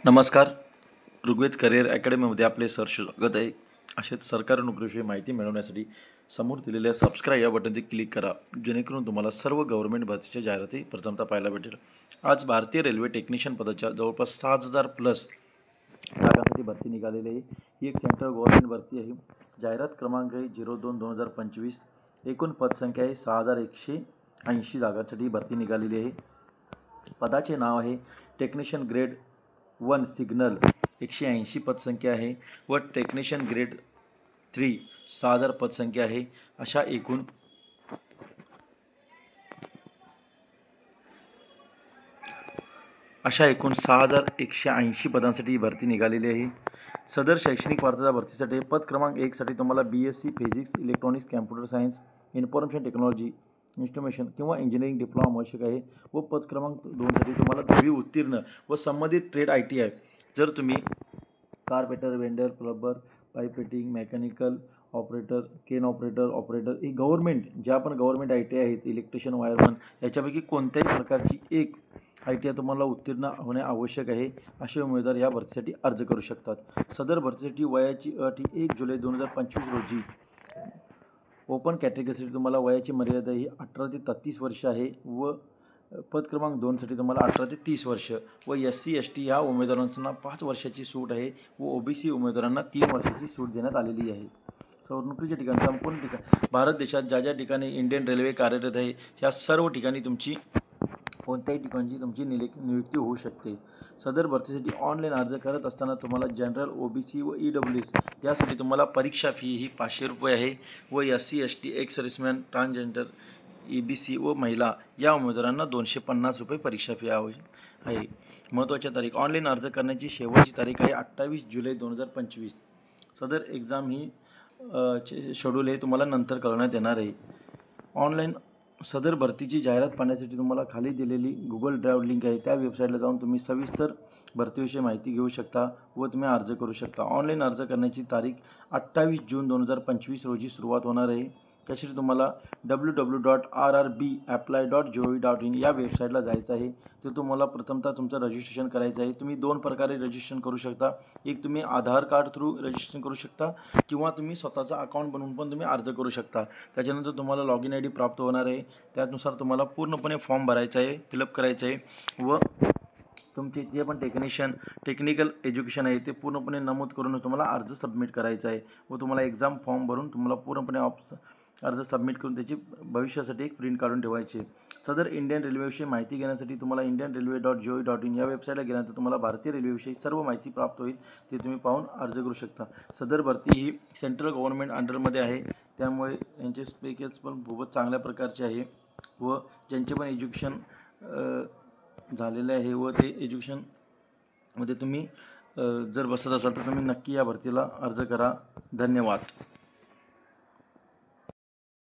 नमस्कार. ऋग्वेद करिअर अकॅडमीमध्ये आपले सहर्ष स्वागत आहे. असेच सरकारी नोकरीविषयी माहिती मिळवण्यासाठी समोर दिलेल्या सबस्क्राईब या बटनवर क्लिक करा, जेणेकरून तुम्हाला सर्व गव्हर्नमेंट भरतीच्या जाहिराती प्रथमतः पाहायला भेटेल. आज भारतीय रेल्वे टेक्निशियन पदाच्या जवळपास 6,000 प्लस जागांसाठी भरती निघालेली आहे. ही एक सेंट्रल गव्हर्नमेंट भरती आहे. जाहिरात क्रमांक आहे 02/2025. एकूण पदसंख्या आहे 6,180 जागांसाठी भरती निघालेली आहे. पदाचे नाव आहे टेक्निशियन ग्रेड 1 सिग्नल 180 पदसंख्या आहे व टेक्निशियन ग्रेड 3 6,000 पदसंख्या आहे. अशा एकूण 6,180 पदांसाठी ही भरती निघालेली आहे. सदर शैक्षणिक पात्रता भरतीसाठी पद क्रमांक 1 साठी तुम्हाला BSc physics, electronics, computer science, information technology, इन्स्ट्रुमेशन किंवा इंजिनिअरिंग डिप्लोमा आवश्यक आहे व पद क्रमांक 2 साठी तुम्हाला 10वी उत्तीर्ण व संबंधित ट्रेड ITI. जर तुम्ही carpenter, welder, plumber, pipe fitting, mechanical operator, crane operator ही गव्हर्नमेंट ज्या पण गव्हर्नमेंट ITI आहेत, इलेक्ट्रिशियन, वायरमन याच्यापैकी कोणत्याही प्रकारची एक ITI तुम्हाला उत्तीर्ण होणे आवश्यक आहे. असे उमेदवार या भरतीसाठी अर्ज करू शकतात. सदर भरतीसाठी वयाची अट 1 जुलै 2025 रोजी ओपन कॅटेगरीसाठी तुम्हाला वयाची मर्यादा ही 18 ते 33 वर्ष आहे व पद क्रमांक 2 साठी तुम्हाला 18 ते 30 वर्ष व SC ST ह्या उमेदवारांना 5 वर्षाची सूट आहे व OBC उमेदवारांना 3 वर्षाची सूट देण्यात आलेली आहे. नोकरीच्या ठिकाणी संपूर्ण ठिकाणी भारत देशात ज्या ज्या ठिकाणी इंडियन रेल्वे कार्यरत आहे ह्या सर्व ठिकाणी तुमची कोणत्याही ठिकाणची तुमची नियुक्ती होऊ शकते. सदर भरतीसाठी ऑनलाईन अर्ज करत असताना तुम्हाला जनरल, OBC व EWS यासाठी तुम्हाला परीक्षा फी ही 500 रुपये आहे व SC ST, ex serviceman, transgender, EBC व महिला या उमेदवारांना 250 रुपये परीक्षा फी आहे. महत्त्वाच्या तारीख ऑनलाईन अर्ज करण्याची शेवटची तारीख आहे 28 जुलै 2025. सदर एक्झाम ही शेड्यूल हे तुम्हाला नंतर कळवण्यात येणार आहे. ऑनलाईन सदर भरतीची जाहिरात पाहण्यासाठी तुम्हाला खाली दिलेली Google ड्राईव्ह लिंक आहे त्या वेबसाईटला जाऊन तुम्ही सविस्तर भरतीविषयी माहिती घेऊ शकता व तुम्ही अर्ज करू शकता. ऑनलाईन अर्ज करण्याची तारीख 28 जून 2025 रोजी सुरुवात होणार आहे. त्यासाठी तुम्हाला www.rrbapply.gov.in या वेबसाईटला जायचं आहे. ते तुम्हाला प्रथमतः तुमचं रजिस्ट्रेशन करायचं आहे. तुम्ही 2 प्रकारे रजिस्ट्रेशन करू शकता. एक तुम्ही आधार कार्ड थ्रू रजिस्ट्रेशन करू शकता किंवा तुम्ही स्वतःचा अकाउंट बनवून पण तुम्ही अर्ज करू शकता. त्याच्यानंतर तुम्हाला लॉगिन ID प्राप्त होणार आहे. त्यानुसार तुम्हाला पूर्णपणे फॉर्म भरायचा आहे, फिलअप करायचं आहे व तुमचे जे पण टेक्निकल एज्युकेशन आहे ते पूर्णपणे नमूद करून तुम्हाला अर्ज सबमिट करायचा आहे व तुम्हाला एक्झाम फॉर्म भरून तुम्हाला पूर्णपणे अर्ज सबमिट करून त्याची भविष्यासाठी एक प्रिंट काढून ठेवायची. सदर इंडियन रेल्वेविषयी माहिती घेण्यासाठी तुम्हाला indianrailway.gov.in या वेबसाईटला गेल्यानंतर तुम्हाला भारतीय रेल्वेविषयी सर्व माहिती प्राप्त होईल. ते तुम्ही पाहून अर्ज करू शकता. सदर भरती ही सेंट्रल गव्हर्नमेंट अंडरमध्ये आहे, त्यामुळे यांचे पॅकेज पण खूपच चांगल्या प्रकारचे आहे व ज्यांचे पण एज्युकेशन झालेले आहे व ते एज्युकेशनमध्ये तुम्ही जर बसत असाल तर तुम्ही नक्की या भरतीला अर्ज करा. धन्यवाद.